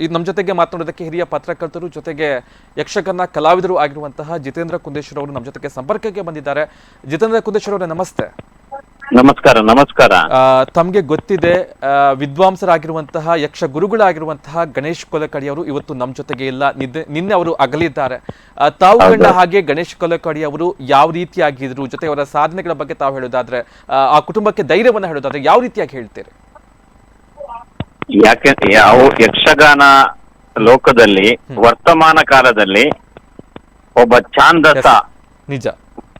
ಈಗ ನಮ್ಮ ಜೊತೆಗೆ ಮಾತನಾಡೋದಕ್ಕೆ ಹಿರಿಯ ಪತ್ರಕರ್ತರು ಜೊತೆಗೆ ಯಕ್ಷಗಾನ ಕಲಾವಿದರು ಆಗಿರುವಂತಹ ಜಿತೇಂದ್ರ ಕುಂದೇಶ್ವರ್ ಅವರು ನಮ್ಮ ಜೊತೆಗೆ ಸಂಪರ್ಕಕ್ಕೆ ಬಂದಿದ್ದಾರೆ. ಜಿತೇಂದ್ರ ಕುಂದೇಶ್ವರ್ ಅವರೇ ನಮಸ್ತೆ. ನಮಸ್ಕಾರ. ನಮಸ್ಕಾರ. ತಮಗೆ ಗೊತ್ತಿದೆ, ವಿದ್ವಾಂಸರಾಗಿರುವಂತಹ ಯಕ್ಷ ಗುರುಗಳಾಗಿರುವಂತಹ ಗಣೇಶ್ ಕೊಲಕಡಿ ಅವರು ಇವತ್ತು ನಮ್ಮ ಜೊತೆಗೆ ಇಲ್ಲ, ನಿನ್ನೆ ಅವರು ಅಗಲಿದ್ದಾರೆ. ತಾವು ಕಂಡ ಹಾಗೆ ಗಣೇಶ್ ಕೊಲಕಡಿ ಅವರು ಯಾವ ರೀತಿಯಾಗಿದ್ರು, ಜೊತೆ ಅವರ ಸಾಧನೆಗಳ ಬಗ್ಗೆ ತಾವು ಹೇಳೋದಾದ್ರೆ, ಆ ಕುಟುಂಬಕ್ಕೆ ಧೈರ್ಯವನ್ನ ಹೇಳೋದಾದ್ರೆ ಯಾವ ರೀತಿಯಾಗಿ ಹೇಳ್ತೀರಿ? ಯಾಕೆ ಯಾವ ಯಕ್ಷಗಾನ ಲೋಕದಲ್ಲಿ ವರ್ತಮಾನ ಕಾಲದಲ್ಲಿ ಒಬ್ಬ ಛಾಂದಸ ನಿಜ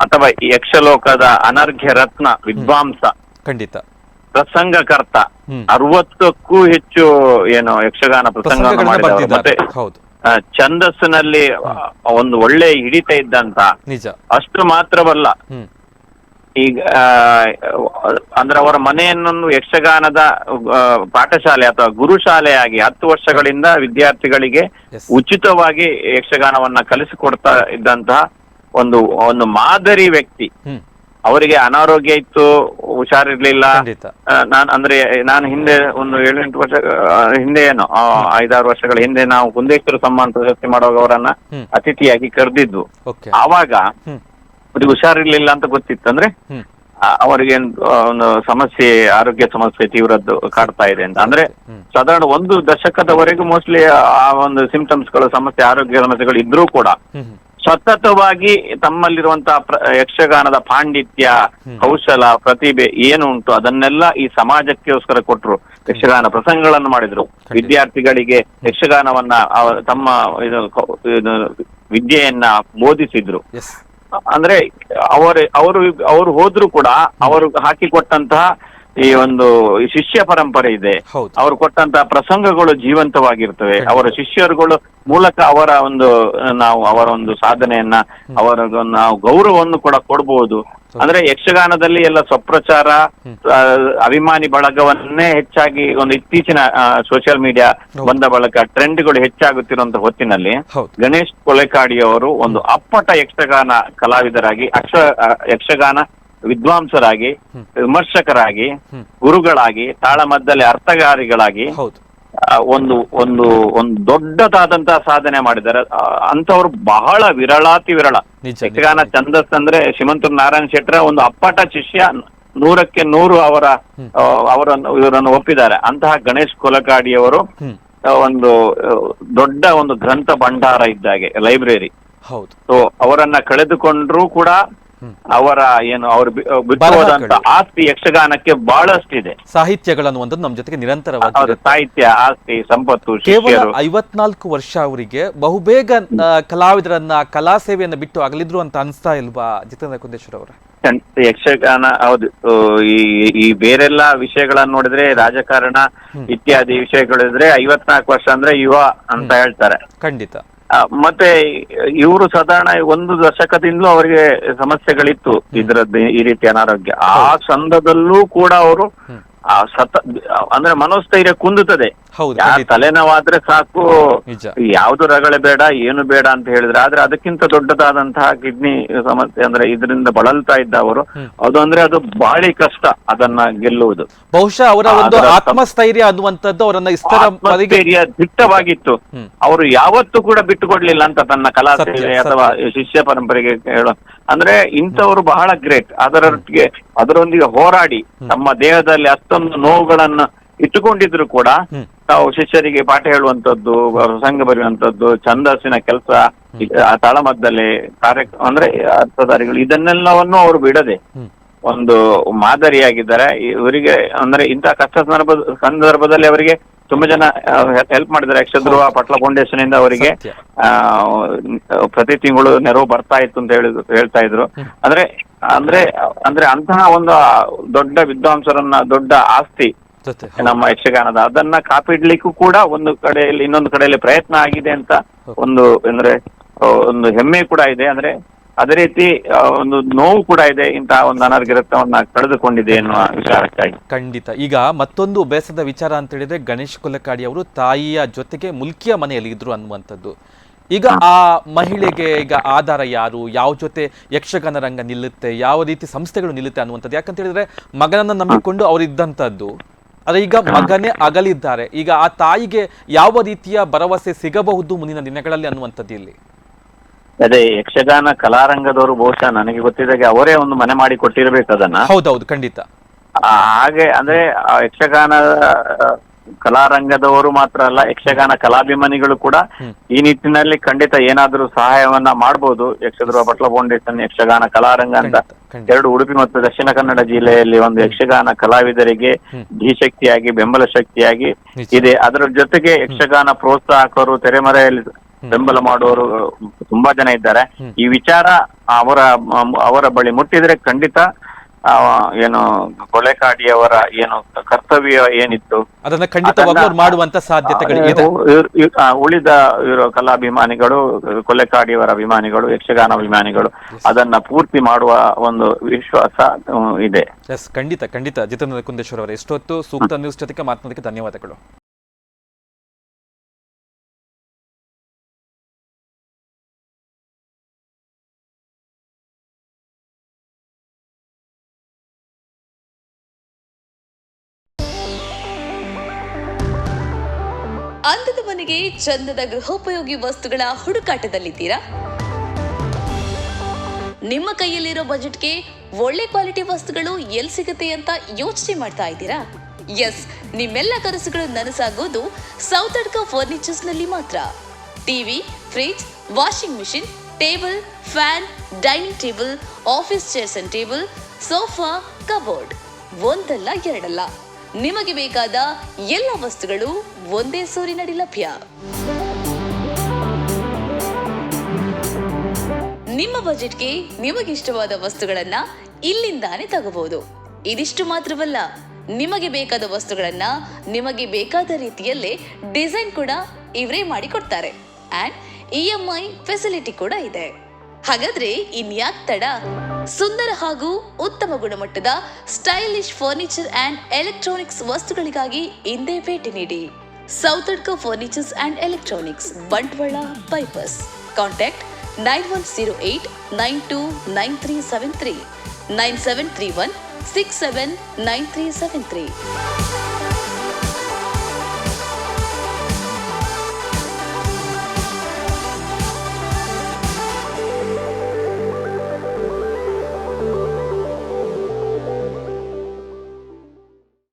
ಅಥವಾ ಯಕ್ಷಲೋಕದ ಅನರ್ಘ್ಯ ರತ್ನ ವಿದ್ವಾಂಸ, ಖಂಡಿತ ಪ್ರಸಂಗಕರ್ತ, 60ಕ್ಕೂ ಹೆಚ್ಚು ಏನು ಯಕ್ಷಗಾನ ಪ್ರಸಂಗವನ್ನು ಮಾಡಿದವರು, ಮತ್ತೆ ಛಂದಸ್ಸಿನಲ್ಲಿ ಒಂದು ಒಳ್ಳೆ ಹಿಡಿತ ಇದ್ದಂತ. ನಿಜ. ಅಷ್ಟು ಮಾತ್ರವಲ್ಲ, ಈಗ ಅಂದ್ರೆ ಅವರ ಮನೆಯನ್ನು ಯಕ್ಷಗಾನದ ಪಾಠಶಾಲೆ ಅಥವಾ ಗುರುಶಾಲೆಯಾಗಿ 10 ವರ್ಷಗಳಿಂದ ವಿದ್ಯಾರ್ಥಿಗಳಿಗೆ ಉಚಿತವಾಗಿ ಯಕ್ಷಗಾನವನ್ನ ಕಲಿಸಿಕೊಡ್ತಾ ಇದ್ದಂತಹ ಒಂದು ಮಾದರಿ ವ್ಯಕ್ತಿ. ಅವರಿಗೆ ಅನಾರೋಗ್ಯ ಇತ್ತು, ಹುಷಾರಿರ್ಲಿಲ್ಲ. ನಾನು ಹಿಂದೆ ಒಂದು 7-8 ವರ್ಷ ಹಿಂದೆ, ಏನೋ 5-6 ವರ್ಷಗಳ ಹಿಂದೆ ನಾವು ಕುಂದೇಶ್ವರ ಸಮ್ಮಾನ ಪ್ರಶಸ್ತಿ ಮಾಡುವಾಗ ಅವರನ್ನ ಅತಿಥಿಯಾಗಿ ಕರೆದಿದ್ವು. ಆವಾಗ ಅವ್ರಿಗೆ ಹುಷಾರಿರ್ಲಿಲ್ಲ ಅಂತ ಗೊತ್ತಿತ್ತು. ಅಂದ್ರೆ ಅವರಿಗೆ ಒಂದು ಸಮಸ್ಯೆ, ಆರೋಗ್ಯ ಸಮಸ್ಯೆ ತೀವ್ರದ್ದು ಕಾಡ್ತಾ ಇದೆ ಅಂತ. ಅಂದ್ರೆ ಸಾಧಾರಣ 1 ದಶಕದವರೆಗೂ ಮೋಸ್ಟ್ಲಿ ಆ ಒಂದು ಸಿಂಪ್ಟಮ್ಸ್ ಗಳು, ಸಮಸ್ಯೆ, ಆರೋಗ್ಯ ಸಮಸ್ಯೆಗಳು ಇದ್ರೂ ಕೂಡ ಸತತವಾಗಿ ತಮ್ಮಲ್ಲಿರುವಂತಹ ಯಕ್ಷಗಾನದ ಪಾಂಡಿತ್ಯ, ಕೌಶಲ, ಪ್ರತಿಭೆ ಏನು ಉಂಟು ಅದನ್ನೆಲ್ಲ ಈ ಸಮಾಜಕ್ಕೋಸ್ಕರ ಕೊಟ್ರು. ಯಕ್ಷಗಾನ ಪ್ರಸಂಗಗಳನ್ನು ಮಾಡಿದ್ರು, ವಿದ್ಯಾರ್ಥಿಗಳಿಗೆ ಯಕ್ಷಗಾನವನ್ನ ತಮ್ಮ ವಿದ್ಯೆಯನ್ನ ಬೋಧಿಸಿದ್ರು. ಅಂದ್ರೆ ಅವರು ಹೋದ್ರು ಕೂಡ ಅವರು ಹಾಕಿಕೊಟ್ಟಂತಹ ಈ ಒಂದು ಶಿಷ್ಯ ಪರಂಪರೆ ಇದೆ. ಅವರು ಕೊಟ್ಟಂತಹ ಪ್ರಸಂಗಗಳು ಜೀವಂತವಾಗಿರ್ತವೆ. ಅವರ ಶಿಷ್ಯರುಗಳು ಮೂಲಕ ಅವರ ಒಂದು ಸಾಧನೆಯನ್ನ, ನಾವು ಗೌರವವನ್ನು ಕೂಡ ಕೊಡ್ಬಹುದು. ಅಂದ್ರೆ ಯಕ್ಷಗಾನದಲ್ಲಿ ಎಲ್ಲ ಸ್ವಪ್ರಚಾರ, ಅಭಿಮಾನಿ ಬಳಗವನ್ನೇ ಹೆಚ್ಚಾಗಿ ಒಂದು ಇತ್ತೀಚಿನ ಸೋಷಿಯಲ್ ಮೀಡಿಯಾ ಬಂದ ಬಳಕ ಟ್ರೆಂಡ್ಗಳು ಹೆಚ್ಚಾಗುತ್ತಿರುವಂತ ಹೊತ್ತಿನಲ್ಲಿ ಗಣೇಶ್ ಕೊಲೆಕಾಡಿ ಅವರು ಒಂದು ಅಪ್ಪಟ ಯಕ್ಷಗಾನ ಕಲಾವಿದರಾಗಿ, ಯಕ್ಷಗಾನ ವಿದ್ವಾಂಸರಾಗಿ, ವಿಮರ್ಶಕರಾಗಿ, ಗುರುಗಳಾಗಿ, ತಾಳಮದ್ದಲೆ ಅರ್ಥಗಾರಿಗಳಾಗಿ ಒಂದು ಒಂದು ಒಂದು ದೊಡ್ಡದಾದಂತಹ ಸಾಧನೆ ಮಾಡಿದ್ದಾರೆ. ಅಂತವ್ರು ಬಹಳ ವಿರಳಾತಿ ವಿರಳ. ಯಕ್ಷಗಾನ ಛಂದಸ್ ಅಂದ್ರೆ ಶ್ರೀಮಂತರು ನಾರಾಯಣ ಶೆಟ್ಟರ ಒಂದು ಅಪ್ಪಟ ಶಿಷ್ಯ, 100ಕ್ಕೆ 100 ಇವರನ್ನು ಒಪ್ಪಿದ್ದಾರೆ. ಅಂತಹ ಗಣೇಶ್ ಕೊಲಕಾಡಿಯವರು ಒಂದು ದೊಡ್ಡ ಒಂದು ಗ್ರಂಥ ಭಂಡಾರ ಇದ್ದಾಗೆ, ಲೈಬ್ರರಿ. ಸೊ ಅವರನ್ನ ಕಳೆದುಕೊಂಡ್ರೂ ಕೂಡ ಅವರ ಅವರು ಬಿಟ್ಟು ಆಸ್ತಿ ಯಕ್ಷಗಾನಕ್ಕೆ ಬಹಳಷ್ಟಿದೆ. ಸಾಹಿತ್ಯಗಳನ್ನುವಂಥದ್ದು ನಮ್ಮ ಜೊತೆಗೆ ನಿರಂತರವಾಗಿ, ಸಾಹಿತ್ಯ, ಆಸ್ತಿ, ಸಂಪತ್ತು. ಕೇವಲ 54 ವರ್ಷ ಅವರಿಗೆ ಬಹುಬೇಗ ಕಲಾವಿದರನ್ನ, ಕಲಾ ಸೇವೆಯನ್ನ ಬಿಟ್ಟು ಆಗಲಿದ್ರು ಅಂತ ಅನಿಸ್ತಾ ಇಲ್ವಾ ಜಿತೇಂದ್ರ ಕುಂದೇಶ್ವರ್ ಅವರ? ಯಕ್ಷಗಾನ ಹೌದು. ಈ ಬೇರೆಲ್ಲಾ ವಿಷಯಗಳನ್ನ ನೋಡಿದ್ರೆ, ರಾಜಕಾರಣ ಇತ್ಯಾದಿ ವಿಷಯಗಳಿದ್ರೆ 54 ವರ್ಷ ಅಂದ್ರೆ ಯುವ ಅಂತ ಹೇಳ್ತಾರೆ. ಖಂಡಿತ. ಮತ್ತೆ ಇವರು ಸಾಧಾರಣ 1 ದಶಕದಿಂದಲೂ ಅವರಿಗೆ ಸಮಸ್ಯೆಗಳಿತ್ತು ಇದರದ್ದು, ಈ ರೀತಿ ಅನಾರೋಗ್ಯ. ಆ ಸಂದರ್ಭದಲ್ಲೂ ಕೂಡ ಅವರು ಅಂದ್ರೆ ಮನೋಸ್ಥೈರ್ಯ ಕುಂದುತ್ತದೆ. ತಲೆನೋವಾದ್ರೆ ಸಾಕು, ಯಾವ್ದು ರಗಳೆ ಬೇಡ, ಏನು ಬೇಡ ಅಂತ ಹೇಳಿದ್ರೆ. ಆದ್ರೆ ಅದಕ್ಕಿಂತ ದೊಡ್ಡದಾದಂತಹ ಕಿಡ್ನಿ ಸಮಸ್ಯೆ, ಅಂದ್ರೆ ಇದರಿಂದ ಬಳಲ್ತಾ ಇದ್ದ ಅವರು, ಅದು ಬಹಳ ಕಷ್ಟ ಅದನ್ನ ಗೆಲ್ಲುವುದು. ಬಹುಶಃ ಅವರ ಒಂದು ಆತ್ಮಸ್ಥೈರ್ಯ ಅನ್ನುವಂಥದ್ದು ಅವರನ್ನ ಆತ್ಮಸ್ಥೈರ್ಯ ದಿಟ್ಟವಾಗಿತ್ತು. ಅವರು ಯಾವತ್ತೂ ಕೂಡ ಬಿಟ್ಟುಕೊಡ್ಲಿಲ್ಲ ಅಂತ ತನ್ನ ಕಲಾ ಸೇವೆ ಅಥವಾ ಶಿಷ್ಯ ಪರಂಪರೆಗೆ ಹೇಳೋ. ಅಂದ್ರೆ ಇಂಥವರು ಬಹಳ ಗ್ರೇಟ್. ಅದರೊಂದಿಗೆ ಹೋರಾಡಿ ತಮ್ಮ ದೇಹದಲ್ಲಿ ಅಷ್ಟೊಂದು ನೋವುಗಳನ್ನ ಇಟ್ಟುಕೊಂಡಿದ್ರು ಕೂಡ ತಾವು ಶಿಷ್ಯರಿಗೆ ಪಾಠ ಹೇಳುವಂತದ್ದು, ಪ್ರಸಂಗ ಬರೆಯುವಂತದ್ದು, ಛಂದಸ್ಸಿನ ಕೆಲಸ, ತಾಳಮದ್ದಲೆ ಅಂದ್ರೆ ಅರ್ಥಧಾರಿಗಳು, ಇದನ್ನೆಲ್ಲವನ್ನು ಅವರು ಬಿಡದೆ ಒಂದು ಮಾದರಿಯಾಗಿದ್ದಾರೆ. ಇವರಿಗೆ ಅಂದ್ರೆ ಇಂತಹ ಕಷ್ಟ ಸಂದರ್ಭದಲ್ಲಿ ಅವರಿಗೆ ತುಂಬಾ ಜನ ಹೆಲ್ಪ್ ಮಾಡಿದ್ದಾರೆ. ಯಕ್ಷಧ್ರುವ ಪಟ್ಲ ಫೌಂಡೇಶನ್ ಇಂದ ಅವರಿಗೆ ಪ್ರತಿ ತಿಂಗಳು ನೆರವು ಬರ್ತಾ ಇತ್ತು ಅಂತ ಹೇಳ್ತಾ ಇದ್ರು. ಅಂದ್ರೆ ಅಂತಹ ಒಂದು ದೊಡ್ಡ ವಿದ್ವಾಂಸರನ್ನ, ದೊಡ್ಡ ಆಸ್ತಿ ನಮ್ಮ ಯಕ್ಷಗಾನದ, ಅದನ್ನ ಕಾಪಿಡ್ಲಿಕ್ಕೂ ಕೂಡ ಒಂದು ಕಡೆಯಲ್ಲಿ, ಇನ್ನೊಂದು ಕಡೆಯಲ್ಲಿ ಪ್ರಯತ್ನ ಆಗಿದೆ ಅಂತ ಒಂದು ಹೆಮ್ಮೆ ಕೂಡ ಇದೆ. ಅಂದ್ರೆ ಅದೇ ರೀತಿ ಒಂದು ನೋವು ಕೂಡ ಇದೆ, ಇಂತಹ ಒಂದು ಅನರ್ಘ್ಯರತ್ವವನ್ನ ಕಳೆದುಕೊಂಡಿದೆ ಎನ್ನುವ ವಿಚಾರಕ್ಕಾಗಿ. ಖಂಡಿತ. ಈಗ ಮತ್ತೊಂದು ಬೇಸದ ವಿಚಾರ ಅಂತ ಹೇಳಿದ್ರೆ, ಗಣೇಶ್ ಕೊಲಕಾಡಿ ಅವರು ತಾಯಿಯ ಜೊತೆಗೆ ಮುಲ್ಕಿಯ ಮನೆಯಲ್ಲಿ ಇದ್ರು ಅನ್ನುವಂಥದ್ದು. ಈಗ ಆ ಮಹಿಳೆಗೆ ಈಗ ಆಧಾರ ಯಾರು, ಯಾವ ಜೊತೆ ಯಕ್ಷಗಾನ ರಂಗ ನಿಲ್ಲುತ್ತೆ, ಯಾವ ರೀತಿ ಸಂಸ್ಥೆಗಳು ನಿಲ್ಲುತ್ತೆ ಅನ್ನುವಂಥದ್ದು? ಯಾಕಂತ ಹೇಳಿದ್ರೆ ಮಗನನ್ನ ನಂಬಿಕೊಂಡು ಅವ್ರು ಇದ್ದಂಥದ್ದು. ಆದ್ರೆ ಈಗ ಮಗನೇ ಅಗಲಿದ್ದಾರೆ, ಈಗ ಆ ತಾಯಿಗೆ ಯಾವ ರೀತಿಯ ಭರವಸೆ ಸಿಗಬಹುದು ಮುಂದಿನ ದಿನಗಳಲ್ಲಿ ಅನ್ನುವಂಥದ್ದು ಇಲ್ಲಿ? ಅದೇ ಯಕ್ಷಗಾನ ಕಲಾರಂಗದವರು ಬಹುಶಃ ನನಗೆ ಗೊತ್ತಿದ್ದಾಗೆ ಅವರೇ ಒಂದು ಮನೆ ಮಾಡಿ ಕೊಟ್ಟಿರ್ಬೇಕು ಅದನ್ನ. ಹೌದೌದು, ಖಂಡಿತ. ಹಾಗೆ ಅಂದ್ರೆ ಆ ಯಕ್ಷಗಾನ ಕಲಾರಂಗದವರು ಮಾತ್ರ ಅಲ್ಲ, ಯಕ್ಷಗಾನ ಕಲಾಭಿಮಾನಿಗಳು ಕೂಡ ಈ ನಿಟ್ಟಿನಲ್ಲಿ ಖಂಡಿತ ಏನಾದ್ರೂ ಸಹಾಯವನ್ನ ಮಾಡಬಹುದು. ಯಕ್ಷಧ್ರುವ ಭಟ್ಲ ಫೌಂಡೇಶನ್, ಯಕ್ಷಗಾನ ಕಲಾರಂಗ ಅಂತ ಎರಡು ಉಡುಪಿ ಮತ್ತು ದಕ್ಷಿಣ ಕನ್ನಡ ಜಿಲ್ಲೆಯಲ್ಲಿ ಒಂದು ಯಕ್ಷಗಾನ ಕಲಾವಿದರಿಗೆ ಧೀಶಕ್ತಿಯಾಗಿ ಬೆಂಬಲ ಶಕ್ತಿಯಾಗಿ ಇದೆ. ಅದರ ಜೊತೆಗೆ ಯಕ್ಷಗಾನ ಪ್ರೋತ್ಸಾಹಕರು, ತೆರೆಮರೆಯಲ್ಲಿ ಬೆಂಬಲ ಮಾಡುವವರು ತುಂಬಾ ಜನ ಇದ್ದಾರೆ. ಈ ವಿಚಾರ ಅವರ ಬಳಿ ಮುಟ್ಟಿದ್ರೆ ಖಂಡಿತ ಏನು ಕೊಲೆಕಾಡಿಯವರ ಏನು ಕರ್ತವ್ಯ ಏನಿತ್ತು ಅದನ್ನ ಖಂಡಿತವಾಗ್ಲೂ ಮಾಡುವಂತ ಸಾಧ್ಯತೆಗಳಿದೆ. ಉಳಿದ ಕಲಾಭಿಮಾನಿಗಳು, ಕೊಲೆಕಾಡಿಯವರ ಅಭಿಮಾನಿಗಳು, ಯಕ್ಷಗಾನ ಅಭಿಮಾನಿಗಳು ಅದನ್ನ ಪೂರ್ತಿ ಮಾಡುವ ಒಂದು ವಿಶ್ವಾಸ ಇದೆ. ಎಸ್, ಖಂಡಿತ ಖಂಡಿತ. ಜಿತೇಂದ್ರ ಕುಂದೇಶ್ವರ್ ಅವರೇ, ಇಷ್ಟೊತ್ತು ಸೂಕ್ತ ನ್ಯೂಸ್ ಜೊತೆಗೆ ಮಾತನಾಡೋದಕ್ಕೆ ಧನ್ಯವಾದಗಳು. ಅಂದದ ಮನೆಗೆ ಚಂದದ ಗೃಹೋಪಯೋಗಿ ವಸ್ತುಗಳ ಹುಡುಕಾಟದಲ್ಲಿದ್ದೀರಾ? ನಿಮ್ಮ ಕೈಯಲ್ಲಿರೋ ಬಜೆಟ್ಗೆ ಒಳ್ಳೆ ಕ್ವಾಲಿಟಿ ವಸ್ತುಗಳು ಎಲ್ಲಿ ಸಿಗುತ್ತೆ ಅಂತ ಯೋಚನೆ ಮಾಡ್ತಾ ಇದ್ದೀರಾ? ಎಸ್, ನಿಮ್ಮೆಲ್ಲ ಕನಸುಗಳು ನನಸಾಗೋದು ಸೌತಡ್ಕ ಫರ್ನಿಚರ್ಸ್ ನಲ್ಲಿ ಮಾತ್ರ. TV, fridge, washing machine, table, fan, dining table, office chairs and table, sofa, cupboard, ಒಂದಲ್ಲ ಎರಡಲ್ಲ, ನಿಮಗೆ ಬೇಕಾದ ಎಲ್ಲ ವಸ್ತುಗಳು ಒಂದೇ ಸೂರಿನಡಿ ಲಭ್ಯ. ನಿಮ್ಮ ಬಜೆಟ್ಗೆ ನಿಮಗಿಷ್ಟವಾದ ವಸ್ತುಗಳನ್ನ ಇಲ್ಲಿಂದಾನೇ ತಗೋಬಹುದು. ಇದಿಷ್ಟು ಮಾತ್ರವಲ್ಲ, ನಿಮಗೆ ಬೇಕಾದ ವಸ್ತುಗಳನ್ನ ನಿಮಗೆ ಬೇಕಾದ ರೀತಿಯಲ್ಲೇ ಡಿಸೈನ್ ಕೂಡ ಇವರೇ ಮಾಡಿ ಕೊಡ್ತಾರೆ. ಅಂಡ್ EMI ಫೆಸಿಲಿಟಿ ಕೂಡ ಇದೆ. ಹಾಗಾದ್ರೆ ಇನ್ಯಾಕ್ ತಡ? ಸುಂದರ ಹಾಗೂ ಉತ್ತಮ ಗುಣಮಟ್ಟದ ಸ್ಟೈಲಿಶ್ ಫರ್ನಿಚರ್ ಅಂಡ್ ಎಲೆಕ್ಟ್ರಾನಿಕ್ಸ್ ವಸ್ತುಗಳಿಗಾಗಿ ಇಂದೇ ಭೇಟಿ ನೀಡಿ. Sowthadka furnitures and electronics, Bantwal bypass. Contact 9108929373, 9731679373.